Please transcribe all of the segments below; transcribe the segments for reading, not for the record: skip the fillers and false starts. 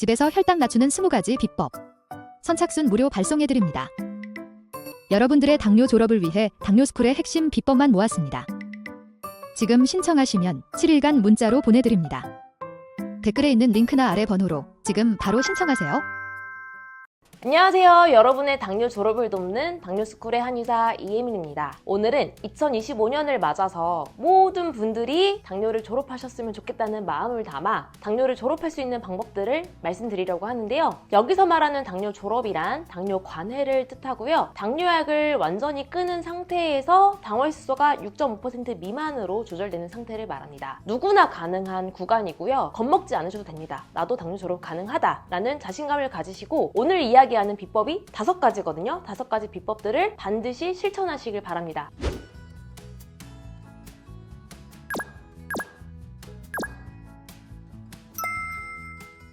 집에서 혈당 낮추는 20가지 비법. 선착순 무료 발송해드립니다. 여러분들의 당뇨 졸업을 위해 당뇨스쿨의 핵심 비법만 모았습니다. 지금 신청하시면 7일간 문자로 보내드립니다. 댓글에 있는 링크나 아래 번호로 지금 바로 신청하세요. 안녕하세요. 여러분의 당뇨 졸업을 돕는 당뇨스쿨의 한의사 이혜민입니다. 오늘은 2025년을 맞아서 모든 분들이 당뇨를 졸업하셨으면 좋겠다는 마음을 담아 당뇨를 졸업할 수 있는 방법들을 말씀드리려고 하는데요. 여기서 말하는 당뇨 졸업이란 당뇨 관해를 뜻하고요. 당뇨약을 완전히 끊은 상태에서 당월수소가 6.5% 미만으로 조절되는 상태를 말합니다. 누구나 가능한 구간이고요. 겁먹지 않으셔도 됩니다. 나도 당뇨 졸업 가능하다 라는 자신감을 가지시고 오늘 이야기하는 비법이 5가지거든요. 5가지 비법들을 반드시 실천하시길 바랍니다.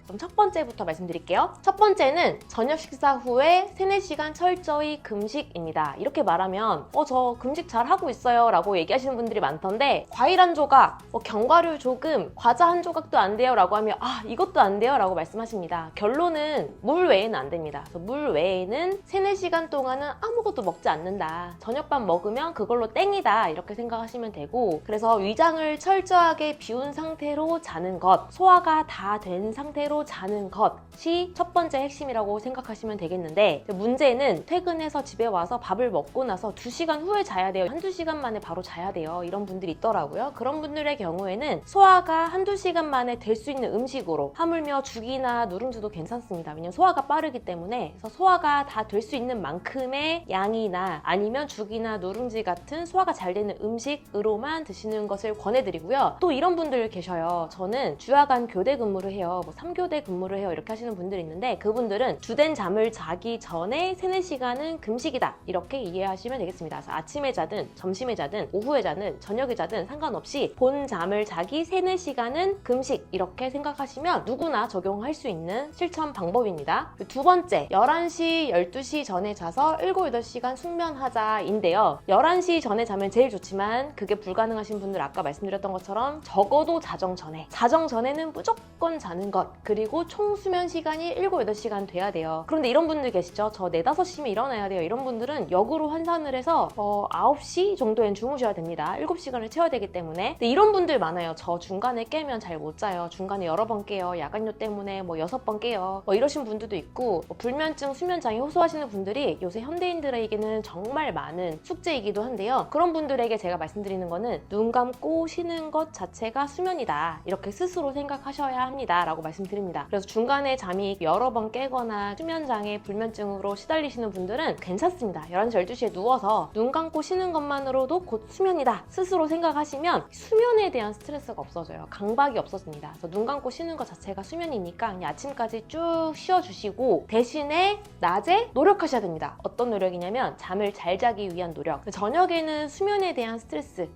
그럼 첫 번째부터 말씀드릴게요. 첫 번째는 저녁 식사 후에 3-4시간 철저히 금식입니다. 이렇게 말하면 저 금식 잘 하고 있어요 라고 얘기하시는 분들이 많던데 과일 한 조각, 견과류 조금, 과자 한 조각도 안 돼요 라고 하면 이것도 안 돼요 라고 말씀하십니다. 결론은 물 외에는 안 됩니다. 그래서 물 외에는 3-4시간 동안은 아무것도 먹지 않는다. 저녁밥 먹으면 그걸로 땡이다 이렇게 생각하시면 되고, 그래서 위장을 철저하게 비운 상태로 자는 것, 소화가 다 된 상태로 자는 것이 첫 번째 핵심이라고 생각하시면 되겠는데, 문제는 퇴근해서 집에 와서 밥을 먹고 나서 2시간 후에 자야 돼요. 1-2시간 만에 바로 자야 돼요. 이런 분들이 있더라고요. 그런 분들의 경우에는 소화가 1-2시간 만에 될 수 있는 음식으로, 하물며 죽이나 누룽지도 괜찮습니다. 왜냐면 소화가 빠르기 때문에. 그래서 소화가 다 될 수 있는 만큼의 양이나 아니면 죽이나 누룽지 같은 소화가 잘 되는 음식으로만 드시는 것을 권해드리고요. 또 이런 분들 계셔요. 저는 주야간 교대 근무를 해요. 3교대 근무를 해요. 이렇게 하시는 분들이 있는데, 그분들은 주된 잠을 자기 전에 3-4시간은 금식이다 이렇게 이해하시면 되겠습니다. 그래서 아침에 자든 점심에 자든 오후에 자든 저녁에 자든 상관없이 본 잠을 자기 3-4시간은 금식 이렇게 생각하시면 누구나 적용할 수 있는 실천 방법입니다. 두 번째, 11시, 12시 전에 자서 7-8시간 숙면하자인데요. 11시 전에 자면 제일 좋지만 그게 불가능하신 분들 아까 말씀드렸던 것처럼 적어도 자정 전에는 무조건 자는 것, 그리고 총 수면 시간이 7-8시간 돼야 돼요. 그런데 이런 분들 계시죠? 저 4-5시면 일어나야 돼요. 이런 분들은 역으로 환산을 해서 9시 정도엔 주무셔야 됩니다. 7시간을 채워야 되기 때문에. 근데 이런 분들 많아요. 저 중간에 깨면 잘 못 자요. 중간에 여러 번 깨요. 야간요 때문에 6번 깨요. 이러신 분들도 있고, 불면증, 수면장애 호소하시는 분들이 요새 현대인들에게는 정말 많은 숙제이기도 한데요. 그런 분들에게 제가 말씀드리는 거는 눈 감고 쉬는 것 자체가 수면이다. 이렇게 스스로 생각하셔야 합니다. 라고 말씀드립니다. 그래서 중간에 잠이 여러 번 깨거나 수면장애, 불면증으로 시달리시는 분들은 괜찮습니다. 11시, 12시에 누워서 눈 감고 쉬는 것만으로도 곧 수면이다. 스스로 생각하시면 수면에 대한 스트레스가 없어져요. 강박이 없어집니다. 그래서 눈 감고 쉬는 것 자체가 수면이니까 그냥 아침까지 쭉 쉬어주시고, 대신에 낮에 노력하셔야 됩니다. 어떤 노력이냐면 잠을 잘 자기 위한 노력. 저녁에는 수면에 대한 스트레스,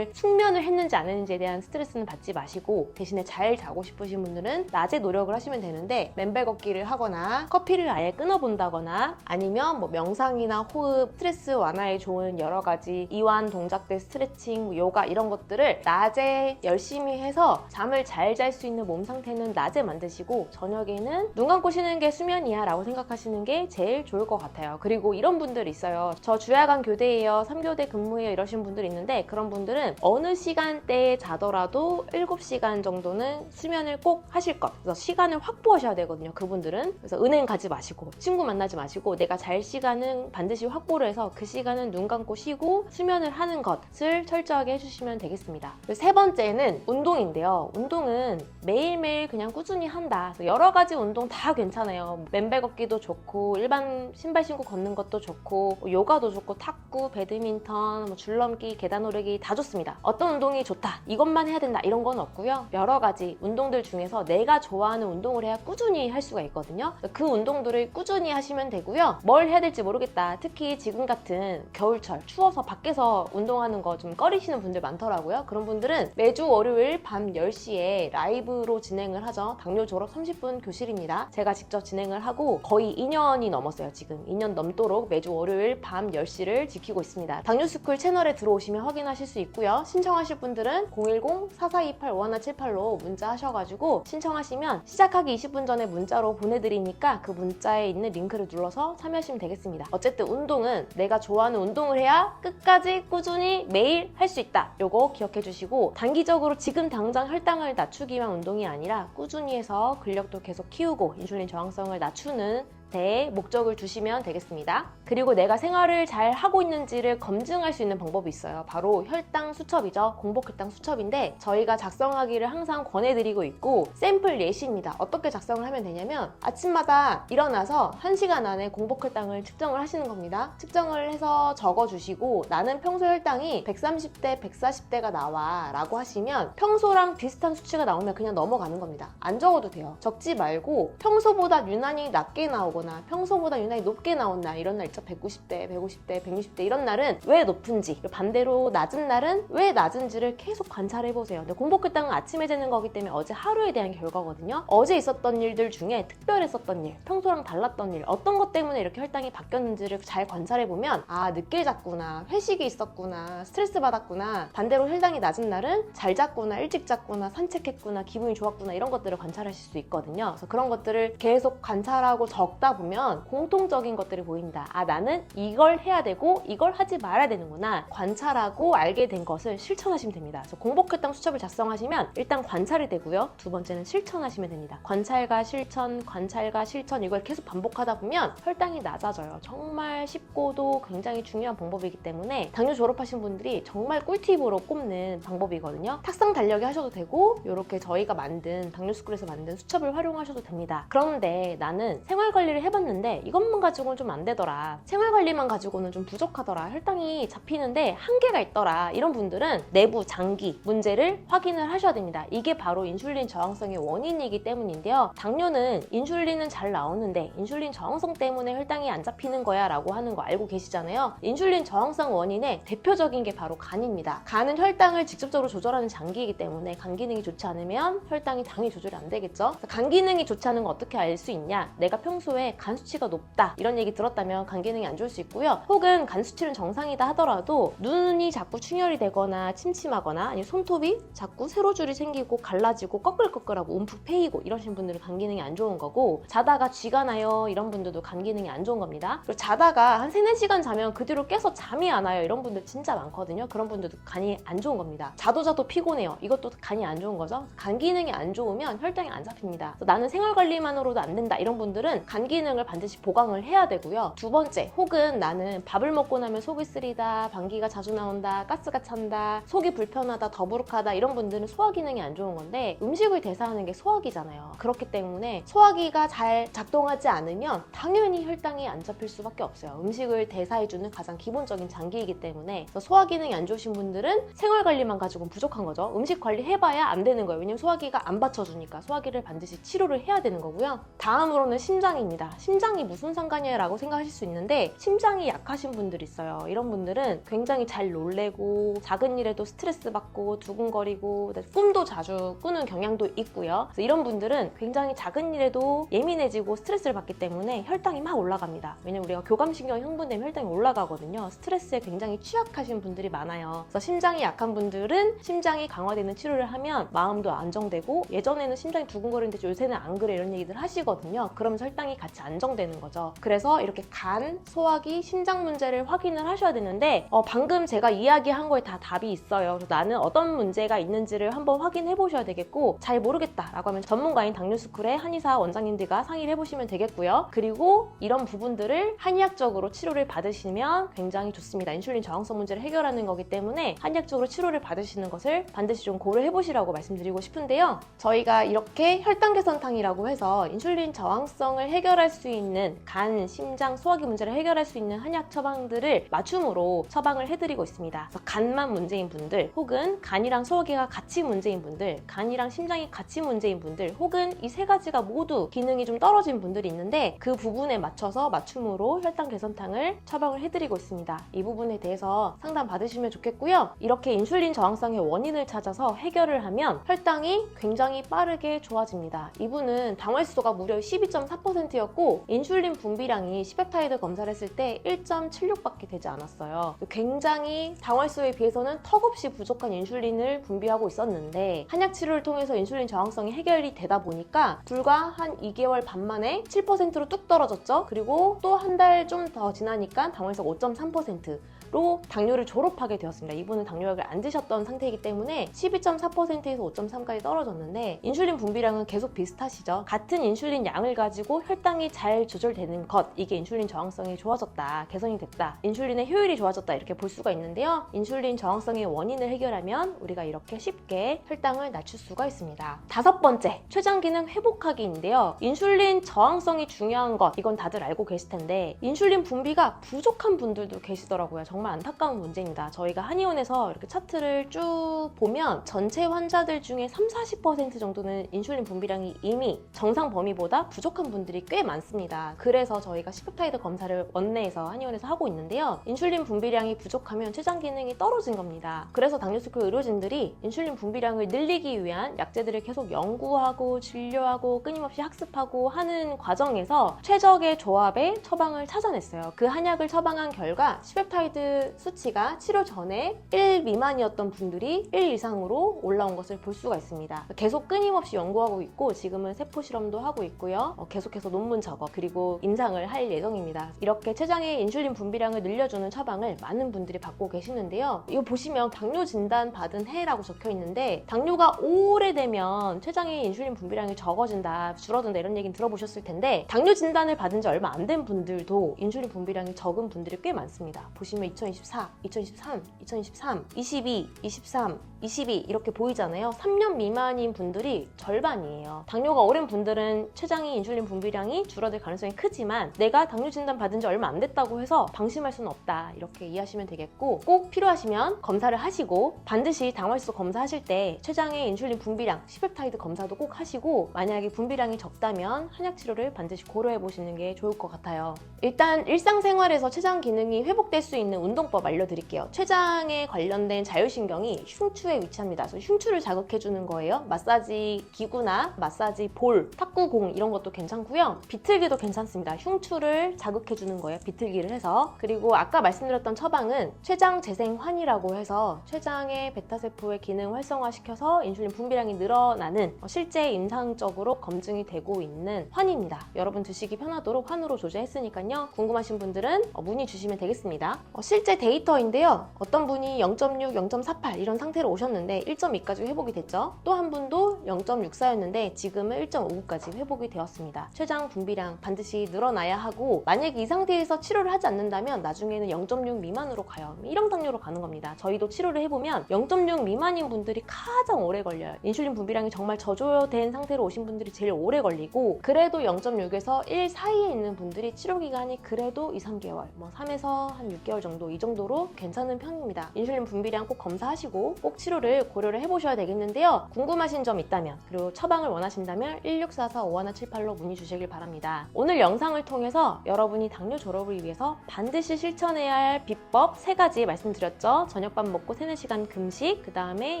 숙면을 했는지 안 했는지에 대한 스트레스는 받지 마시고 대신에 잘 자고 싶으신 분들은 낮에 노력을 하시면 되는데, 맨발 걷기를 하거나 커피를 아예 끊어본다거나 아니면 명상이나 호흡, 스트레스 완화에 좋은 여러 가지 이완 동작들, 스트레칭, 요가 이런 것들을 낮에 열심히 해서 잠을 잘 잘 수 있는 몸 상태는 낮에 만드시고, 저녁에는 눈 감고 쉬는 게 수면이야 라고 생각하시는 게 제일 좋을 것 같아요. 그리고 이런 분들 있어요. 저 주야간 교대예요, 3교대 근무해요 이러신 분들 있는데, 그런 분들은 어느 시간대에 자더라도 7시간 정도는 수면을 꼭 하실 것. 그래서 시간을 확보하셔야 되거든요. 그분들은. 그래서 은행 가지 마시고 친구 만나지 마시고 내가 잘 시간은 반드시 확보를 해서 그 시간은 눈 감고 쉬고 수면을 하는 것을 철저하게 해주시면 되겠습니다. 세 번째는 운동인데요. 운동은 매일매일 그냥 꾸준히 한다. 여러 가지 운동 다 괜찮아요. 맨발 걷기도 좋고 일반 신발 신고 걷는 것도 좋고 요가도 좋고 탁구, 배드민턴, 줄넘기, 계단 오르기 다 좋습니다. 어떤 운동이 좋다, 이것만 해야 된다 이런 건 없고요. 여러 가지 운동들 중에서 내가 좋아하는 운동을 해야 꾸준히 할 수가 있거든요. 그 운동들을 꾸준히 하시면 되고요. 뭘 해야 될지 모르겠다, 특히 지금 같은 겨울철 추워서 밖에서 운동하는 거 좀 꺼리시는 분들 많더라고요. 그런 분들은 매주 월요일 밤 10시에 라이브로 진행을 하죠. 당뇨 졸업 30분 교실입니다. 제가 직접 진행을 하고 거의 2년이 넘었어요. 지금 2년 넘도록 매주 월요일 밤 10시를 지키고 있습니다. 당뇨스쿨 채널에 들어오시면 확인하실 수 있고요. 신청하실 분들은 010-4428-5178로 문자 하셔가지고 신청하시면 시작하기 20분 전에 문자로 보내드리니까 그 문자에 있는 링크를 눌러서 참여하시면 되겠습니다. 어쨌든 운동은 내가 좋아하는 운동을 해야 끝까지 꾸준히 매일 할 수 있다. 요거 기억해 주시고, 단기적으로 지금 당장 혈당을 낮추기 위한 운동이 아니라 꾸준히 해서 근력도 계속 키우고 인슐린 저항성을 낮추는 데 목적을 두시면 되겠습니다. 그리고 내가 생활을 잘 하고 있는지를 검증할 수 있는 방법이 있어요. 바로 혈당 수첩이죠. 공복 혈당 수첩인데 저희가 작성하기를 항상 권해드리고 있고, 샘플 예시입니다. 어떻게 작성을 하면 되냐면 아침마다 일어나서 1시간 안에 공복 혈당을 측정을 하시는 겁니다. 측정을 해서 적어주시고, 나는 평소 혈당이 130대, 140대가 나와 라고 하시면 평소랑 비슷한 수치가 나오면 그냥 넘어가는 겁니다. 안 적어도 돼요. 적지 말고 평소보다 유난히 낮게 나오거나 평소보다 유난히 높게 나온 날, 이런 날 있죠. 190대, 150대, 160대 이런 날은 왜 높은지, 반대로 낮은 날은 왜 낮은지를 계속 관찰해보세요. 근데 공복혈당은 아침에 재는 거기 때문에 어제 하루에 대한 결과거든요. 어제 있었던 일들 중에 특별했었던 일, 평소랑 달랐던 일, 어떤 것 때문에 이렇게 혈당이 바뀌었는지를 잘 관찰해보면 아, 늦게 잤구나, 회식이 있었구나, 스트레스 받았구나. 반대로 혈당이 낮은 날은 잘 잤구나, 일찍 잤구나, 산책했구나, 기분이 좋았구나, 이런 것들을 관찰하실 수 있거든요. 그래서 그런 것들을 계속 관찰하고 적다 보면 공통적인 것들이 보인다. 아, 나는 이걸 해야 되고 이걸 하지 말아야 되는구나. 관찰하고 알게 된 것을 실천하시면 됩니다. 그래서 공복혈당 수첩을 작성하시면 일단 관찰이 되고요. 두 번째는 실천하시면 됩니다. 관찰과 실천, 관찰과 실천, 이걸 계속 반복하다 보면 혈당이 낮아져요. 정말 쉽고도 굉장히 중요한 방법이기 때문에 당뇨 졸업하신 분들이 정말 꿀팁으로 꼽는 방법이거든요. 탁상 달력이 하셔도 되고, 이렇게 저희가 만든 당뇨스쿨에서 만든 수첩을 활용하셔도 됩니다. 그런데 나는 생활관리를 해봤는데 이것만 가지고는 좀 안 되더라, 생활관리만 가지고는 좀 부족하더라, 혈당이 잡히는데 한계가 있더라, 이런 분들은 내부 장기 문제를 확인을 하셔야 됩니다. 이게 바로 인슐린 저항성의 원인이기 때문인데요. 당뇨는 인슐린은 잘 나오는데 인슐린 저항성 때문에 혈당이 안 잡히는 거야 라고 하는 거 알고 계시잖아요. 인슐린 저항성 원인의 대표적인 게 바로 간입니다. 간은 혈당을 직접적으로 조절하는 장기이기 때문에 간 기능이 좋지 않으면 혈당이 당연히 조절이 안 되겠죠. 간 기능이 좋지 않은 거 어떻게 알 수 있냐, 내가 평소에 간 수치가 높다 이런 얘기 들었다면 간 기능이 안 좋을 수 있고요. 혹은 간 수치는 정상이다 하더라도 눈이 자꾸 충혈이 되거나 침침하거나 아니면 손톱이 자꾸 세로줄이 생기고 갈라지고 꺼끌꺼끌하고 움푹 패이고 이러신 분들은 간 기능이 안 좋은 거고, 자다가 쥐가 나요 이런 분들도 간 기능이 안 좋은 겁니다. 그리고 자다가 한 3-4시간 자면 그 뒤로 깨서 잠이 안 와요 이런 분들 진짜 많거든요. 그런 분들도 간이 안 좋은 겁니다. 자도 피곤해요, 이것도 간이 안 좋은 거죠. 간 기능이 안 좋으면 혈당이 안 잡힙니다. 나는 생활관리만으로도 안 된다 이런 분들은 간 기능을 반드시 보강을 해야 되고요. 두 번째, 혹은 나는 밥을 먹고 나면 속이 쓰리다, 방귀가 자주 나온다, 가스가 찬다, 속이 불편하다, 더부룩하다 이런 분들은 소화 기능이 안 좋은 건데, 음식을 대사하는 게 소화기잖아요. 그렇기 때문에 소화기가 잘 작동하지 않으면 당연히 혈당이 안 잡힐 수밖에 없어요. 음식을 대사해주는 가장 기본적인 장기이기 때문에. 소화 기능이 안 좋으신 분들은 생활관리만 가지고는 부족한 거죠. 음식 관리 해봐야 안 되는 거예요. 왜냐면 소화기가 안 받쳐주니까 소화기를 반드시 치료를 해야 되는 거고요. 다음으로는 심장입니다. 심장이 무슨 상관이야 라고 생각하실 수 있는데, 심장이 약하신 분들이 있어요. 이런 분들은 굉장히 잘 놀래고 작은 일에도 스트레스 받고 두근거리고 꿈도 자주 꾸는 경향도 있고요. 그래서 이런 분들은 굉장히 작은 일에도 예민해지고 스트레스를 받기 때문에 혈당이 막 올라갑니다. 왜냐면 우리가 교감신경이 흥분되면 혈당이 올라가거든요. 스트레스에 굉장히 취약하신 분들이 많아요. 그래서 심장이 약한 분들은 심장이 강화되는 치료를 하면 마음도 안정되고, 예전에는 심장이 두근거리는데 요새는 안 그래 이런 얘기들 하시거든요. 그러면서 혈당이 같이 안정되는 거죠. 그래서 이렇게 간, 소화기, 심장 문제를 확인을 하셔야 되는데, 방금 제가 이야기한 거에 다 답이 있어요. 그래서 나는 어떤 문제가 있는지를 한번 확인해 보셔야 되겠고, 잘 모르겠다 라고 하면 전문가인 당뇨스쿨의 한의사 원장님들과 상의를 해보시면 되겠고요. 그리고 이런 부분들을 한의학적으로 치료를 받으시면 굉장히 좋습니다. 인슐린 저항성 문제를 해결하는 거기 때문에 한의학적으로 치료를 받으시는 것을 반드시 좀 고려해 보시라고 말씀드리고 싶은데요. 저희가 이렇게 혈당 개선탕이라고 해서 인슐린 저항성을 해결할 수 있는 간, 심장, 소화기 문제를 해결할 수 있는 한약 처방들을 맞춤으로 처방을 해드리고 있습니다. 그래서 간만 문제인 분들, 혹은 간이랑 소화기가 같이 문제인 분들, 간이랑 심장이 같이 문제인 분들, 혹은 이 세 가지가 모두 기능이 좀 떨어진 분들이 있는데, 그 부분에 맞춰서 맞춤으로 혈당 개선탕을 처방을 해드리고 있습니다. 이 부분에 대해서 상담 받으시면 좋겠고요. 이렇게 인슐린 저항성의 원인을 찾아서 해결을 하면 혈당이 굉장히 빠르게 좋아집니다. 이분은 당활수가 무려 12.4%였고 있었고 인슐린 분비량이 C-펩타이드 검사를 했을 때 1.76밖에 되지 않았어요. 굉장히 당월수에 비해서는 턱없이 부족한 인슐린을 분비하고 있었는데 한약 치료를 통해서 인슐린 저항성이 해결이 되다 보니까 불과 한 2개월 반 만에 7%로 뚝 떨어졌죠. 그리고 또 한 달 좀 더 지나니까 당월수가 5.3%로 당뇨를 졸업하게 되었습니다. 이분은 당뇨약을 안 드셨던 상태이기 때문에 12.4%에서 5.3까지 떨어졌는데 인슐린 분비량은 계속 비슷하시죠. 같은 인슐린 양을 가지고 혈당이 잘 조절되는 것, 이게 인슐린 저항성이 좋아졌다, 개선이 됐다, 인슐린의 효율이 좋아졌다 이렇게 볼 수가 있는데요. 인슐린 저항성의 원인을 해결하면 우리가 이렇게 쉽게 혈당을 낮출 수가 있습니다. 다섯 번째, 췌장 기능 회복하기인데요. 인슐린 저항성이 중요한 것, 이건 다들 알고 계실 텐데 인슐린 분비가 부족한 분들도 계시더라고요. 정말 안타까운 문제입니다. 저희가 한의원에서 이렇게 차트를 쭉 보면 전체 환자들 중에 30-40% 정도는 인슐린 분비량이 이미 정상 범위보다 부족한 분들이 꽤 많습니다. 그래서 저희가 C-펩타이드 검사를 원내에서 한의원에서 하고 있는데요. 인슐린 분비량이 부족하면 췌장 기능이 떨어진 겁니다. 그래서 당뇨스쿨 의료진들이 인슐린 분비량을 늘리기 위한 약제들을 계속 연구하고 진료하고 끊임없이 학습하고 하는 과정에서 최적의 조합의 처방을 찾아냈어요. 그 한약을 처방한 결과 C-펩타이드 수치가 치료 전에 1 미만이었던 분들이 1 이상으로 올라온 것을 볼 수가 있습니다. 계속 끊임없이 연구하고 있고 지금은 세포 실험도 하고 있고요. 계속해서 논문 작업 그리고 임상을 할 예정입니다. 이렇게 췌장의 인슐린 분비량을 늘려주는 처방을 많은 분들이 받고 계시는데요. 이거 보시면 당뇨 진단 받은 해라고 적혀 있는데 당뇨가 오래되면 췌장의 인슐린 분비량이 적어진다, 줄어든다 이런 얘기는 들어보셨을 텐데 당뇨 진단을 받은 지 얼마 안 된 분들도 인슐린 분비량이 적은 분들이 꽤 많습니다. 보시면 2024, 2023, 2023, 22, 23, 22 이렇게 보이잖아요. 3년 미만인 분들이 절반이에요. 당뇨가 오랜 분들은 췌장이 인슐린 분비량이 줄어들 가능성이 크지만 내가 당뇨 진단 받은 지 얼마 안 됐다고 해서 방심할 수는 없다, 이렇게 이해하시면 되겠고, 꼭 필요하시면 검사를 하시고 반드시 당월수 검사하실 때 췌장의 인슐린 분비량, C-펩타이드 검사도 꼭 하시고 만약에 분비량이 적다면 한약 치료를 반드시 고려해 보시는 게 좋을 것 같아요. 일단 일상생활에서 췌장 기능이 회복될 수 있는 운동법 알려드릴게요. 췌장에 관련된 자율신경이 흉추에 위치합니다. 그래서 흉추를 자극해주는 거예요. 마사지 기구나 마사지 볼, 탁구공 이런 것도 괜찮고요. 비틀기도 괜찮습니다. 흉추를 자극해주는 거예요. 비틀기를 해서. 그리고 아까 말씀드렸던 처방은 췌장 재생환이라고 해서 췌장의 베타세포의 기능 활성화시켜서 인슐린 분비량이 늘어나는 실제 임상적으로 검증이 되고 있는 환입니다. 여러분 드시기 편하도록 환으로 조제했으니까요. 궁금하신 분들은 문의 주시면 되겠습니다. 실제 데이터인데요. 어떤 분이 0.6, 0.48 이런 상태로 오셨는데 1.2까지 회복이 됐죠. 또 한 분도 0.64였는데 지금은 1.59까지 회복이 되었습니다. 췌장 분비량 반드시 늘어나야 하고 만약에 이 상태에서 치료를 하지 않는다면 나중에는 0.6 미만으로 가요. 1형 당뇨로 가는 겁니다. 저희도 치료를 해보면 0.6 미만인 분들이 가장 오래 걸려요. 인슐린 분비량이 정말 저조된 상태로 오신 분들이 제일 오래 걸리고 그래도 0.6에서 1 사이에 있는 분들이 치료 기간이 그래도 2, 3개월, 3에서 한 6개월 정도 이 정도로 괜찮은 편입니다. 인슐린 분비량 꼭 검사하시고 꼭 치료를 고려를 해보셔야 되겠는데요. 궁금하신 점 있다면 그리고 처방을 원하신다면 1644-5178로 문의 주시길 바랍니다. 오늘 영상을 통해서 여러분이 당뇨 졸업을 위해서 반드시 실천해야 할 비법 3가지 말씀드렸죠. 저녁밥 먹고 3-4시간 금식, 그 다음에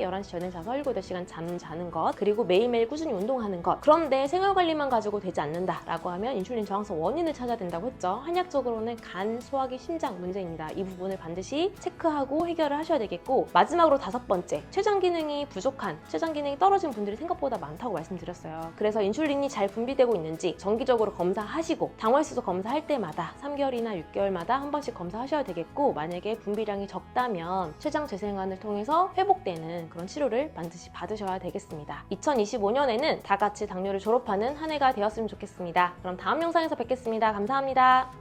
11시 전에 자서 7-8시간 잠 자는 것, 그리고 매일매일 꾸준히 운동하는 것. 그런데 생활관리만 가지고 되지 않는다 라고 하면 인슐린 저항성 원인을 찾아야 된다고 했죠. 한약적으로는 간, 소화기, 심장 문제입니다. 이 부분을 반드시 체크하고 해결을 하셔야 되겠고, 마지막으로 5번째, 췌장 기능이 부족한, 췌장 기능이 떨어진 분들이 생각보다 많다고 말씀드렸어요. 그래서 인슐린이 잘 분비되고 있는지 정기적으로 검사하시고 당월수소 검사할 때마다 3개월이나 6개월마다 한 번씩 검사하셔야 되겠고, 만약에 분비량이 적다면 췌장 재생환을 통해서 회복되는 그런 치료를 반드시 받으셔야 되겠습니다. 2025년에는 다 같이 당뇨를 졸업하는 한 해가 되었으면 좋겠습니다. 그럼 다음 영상에서 뵙겠습니다. 감사합니다.